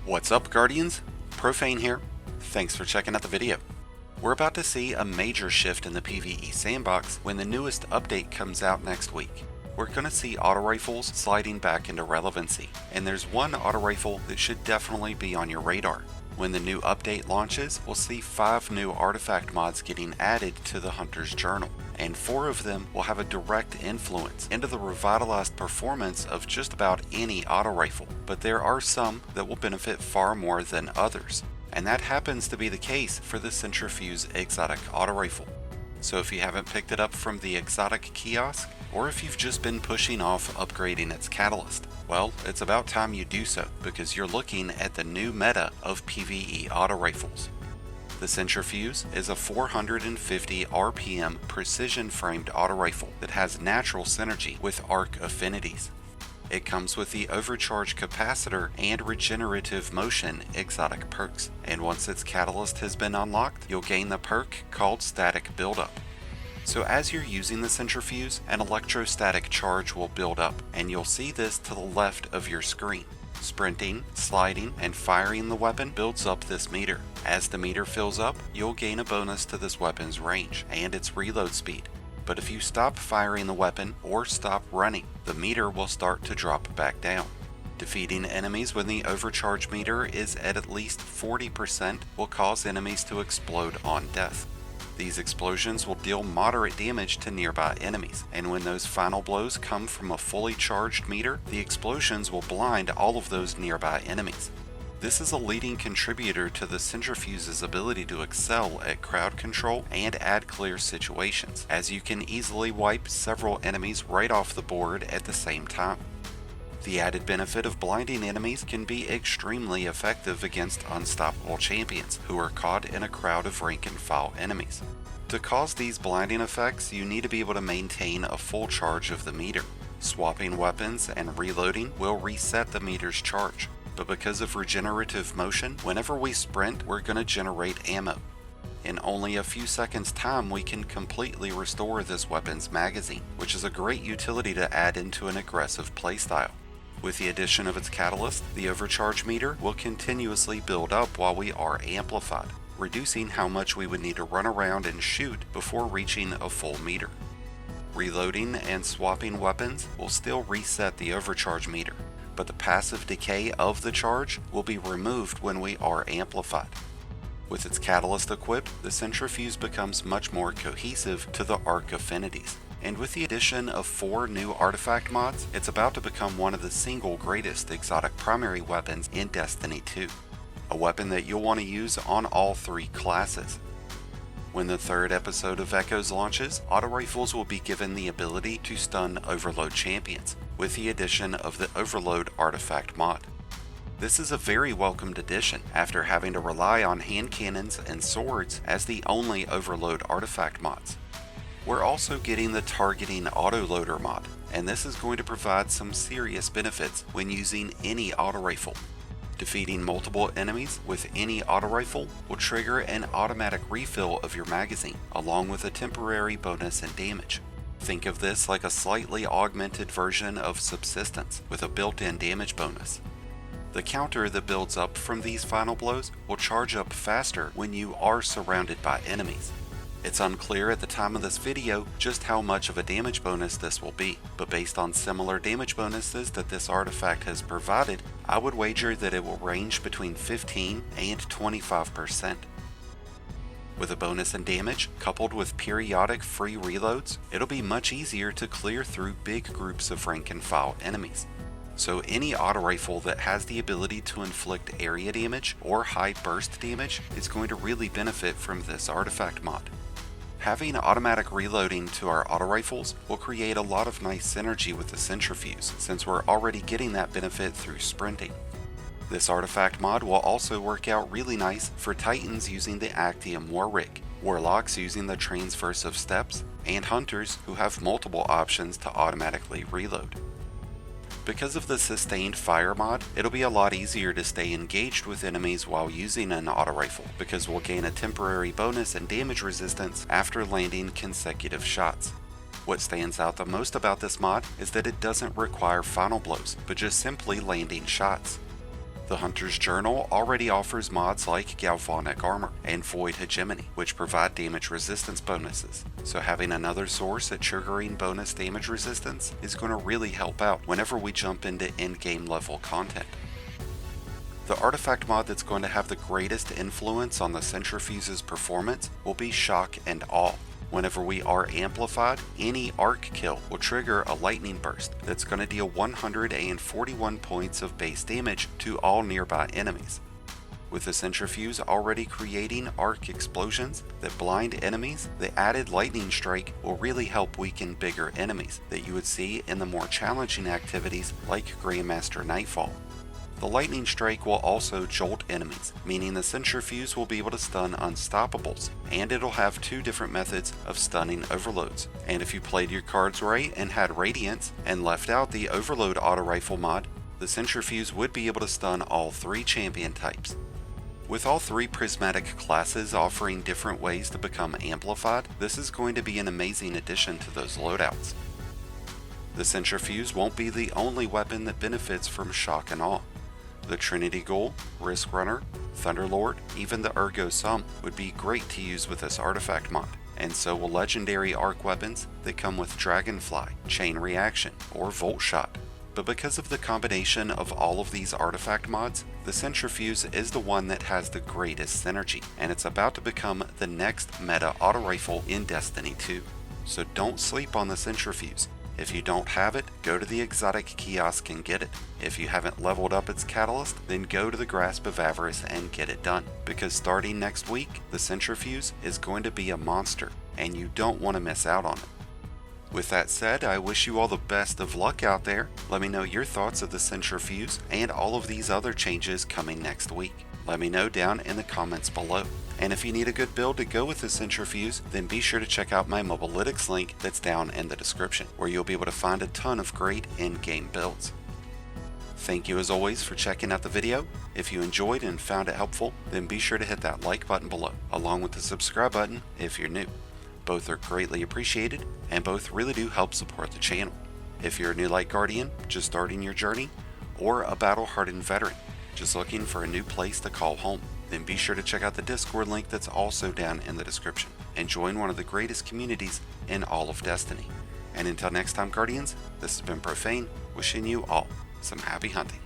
What's up, Guardians? Profane here. Thanks for checking out the video. We're about to see a major shift in the PvE sandbox when the newest update comes out next week. We're going to see auto rifles sliding back into relevancy, and there's one auto rifle that should definitely be on your radar. When the new update launches, we'll see 5 new artifact mods getting added to the Hunter's Journal, and 4 of them will have a direct influence into the revitalized performance of just about any auto rifle, but there are some that will benefit far more than others, and that happens to be the case for the Centrifuse Exotic auto rifle. So if you haven't picked it up from the Exotic kiosk, or if you've just been pushing off upgrading its catalyst, well, it's about time you do so, because you're looking at the new meta of PvE auto rifles. The Centrifuse is a 450 RPM precision framed auto rifle that has natural synergy with arc affinities. It comes with the overcharge capacitor and regenerative motion exotic perks, and once its catalyst has been unlocked, you'll gain the perk called static buildup. So as you're using the Centrifuse, an electrostatic charge will build up, and you'll see this to the left of your screen. Sprinting, sliding, and firing the weapon builds up this meter. As the meter fills up, you'll gain a bonus to this weapon's range and its reload speed. But if you stop firing the weapon or stop running, the meter will start to drop back down. Defeating enemies when the overcharge meter is at least 40% will cause enemies to explode on death. These explosions will deal moderate damage to nearby enemies, and when those final blows come from a fully charged meter, the explosions will blind all of those nearby enemies. This is a leading contributor to the Centrifuse's ability to excel at crowd control and add clear situations, as you can easily wipe several enemies right off the board at the same time. The added benefit of blinding enemies can be extremely effective against unstoppable champions who are caught in a crowd of rank and file enemies. To cause these blinding effects, you need to be able to maintain a full charge of the meter. Swapping weapons and reloading will reset the meter's charge, but because of regenerative motion, whenever we sprint, we're going to generate ammo. In only a few seconds time, we can completely restore this weapon's magazine, which is a great utility to add into an aggressive playstyle. With the addition of its catalyst, the overcharge meter will continuously build up while we are amplified, reducing how much we would need to run around and shoot before reaching a full meter. Reloading and swapping weapons will still reset the overcharge meter, but the passive decay of the charge will be removed when we are amplified. With its catalyst equipped, the Centrifuse becomes much more cohesive to the arc affinities. And with the addition of 4 new artifact mods, it's about to become one of the single greatest exotic primary weapons in Destiny 2. A weapon that you'll want to use on all 3 classes. When the 3rd episode of Echoes launches, auto rifles will be given the ability to stun Overload champions, with the addition of the Overload artifact mod. This is a very welcomed addition after having to rely on hand cannons and swords as the only Overload artifact mods. We're also getting the targeting autoloader mod, and this is going to provide some serious benefits when using any auto rifle. Defeating multiple enemies with any auto rifle will trigger an automatic refill of your magazine, along with a temporary bonus in damage. Think of this like a slightly augmented version of Subsistence with a built-in damage bonus. The counter that builds up from these final blows will charge up faster when you are surrounded by enemies. It's unclear at the time of this video just how much of a damage bonus this will be, but based on similar damage bonuses that this artifact has provided, I would wager that it will range between 15 and 25%. With a bonus in damage, coupled with periodic free reloads, it'll be much easier to clear through big groups of rank and file enemies. So any auto rifle that has the ability to inflict area damage or high burst damage is going to really benefit from this artifact mod. Having automatic reloading to our auto rifles will create a lot of nice synergy with the Centrifuse, since we're already getting that benefit through sprinting. This artifact mod will also work out really nice for Titans using the Actium War Rig, Warlocks using the Transverse of Steps, and Hunters who have multiple options to automatically reload. Because of the Sustained Fire mod, it'll be a lot easier to stay engaged with enemies while using an auto rifle, because we'll gain a temporary bonus in damage resistance after landing consecutive shots. What stands out the most about this mod is that it doesn't require final blows, but just simply landing shots. The Hunter's Journal already offers mods like Galvanic Armor and Void Hegemony, which provide damage resistance bonuses, so having another source at triggering bonus damage resistance is going to really help out whenever we jump into endgame level content. The artifact mod that's going to have the greatest influence on the Centrifuse's performance will be Shock and Awe. Whenever we are amplified, any arc kill will trigger a lightning burst that's going to deal 141 points of base damage to all nearby enemies. With the Centrifuse already creating arc explosions that blind enemies, the added lightning strike will really help weaken bigger enemies that you would see in the more challenging activities like Grandmaster Nightfall. The lightning strike will also jolt enemies, meaning the Centrifuse will be able to stun unstoppables, and it'll have two different methods of stunning overloads. And if you played your cards right and had Radiance and left out the Overload auto rifle mod, the Centrifuse would be able to stun all three champion types. With all three Prismatic classes offering different ways to become amplified, this is going to be an amazing addition to those loadouts. The Centrifuse won't be the only weapon that benefits from Shock and Awe. The Trinity Ghoul, Risk Runner, Thunderlord, even the Ergo Sum would be great to use with this artifact mod, and so will legendary arc weapons that come with Dragonfly, Chain Reaction, or Volt Shot. But because of the combination of all of these artifact mods, the Centrifuse is the one that has the greatest synergy, and it's about to become the next meta auto rifle in Destiny 2. So don't sleep on the Centrifuse. If you don't have it, go to the exotic kiosk and get it. If you haven't leveled up its catalyst, then go to the Grasp of Avarice and get it done. Because starting next week, the Centrifuse is going to be a monster, and you don't want to miss out on it. With that said, I wish you all the best of luck out there. Let me know your thoughts of the Centrifuse and all of these other changes coming next week. Let me know down in the comments below. And if you need a good build to go with the Centrifuse, then be sure to check out my Mobalytics link that's down in the description, where you'll be able to find a ton of great in-game builds. Thank you as always for checking out the video. If you enjoyed and found it helpful, then be sure to hit that like button below, along with the subscribe button if you're new. Both are greatly appreciated, and both really do help support the channel. If you're a new Light Guardian, just starting your journey, or a battle-hardened veteran, just looking for a new place to call home, then be sure to check out the Discord link that's also down in the description, and join one of the greatest communities in all of Destiny. And until next time, Guardians, this has been Profane, wishing you all some happy hunting.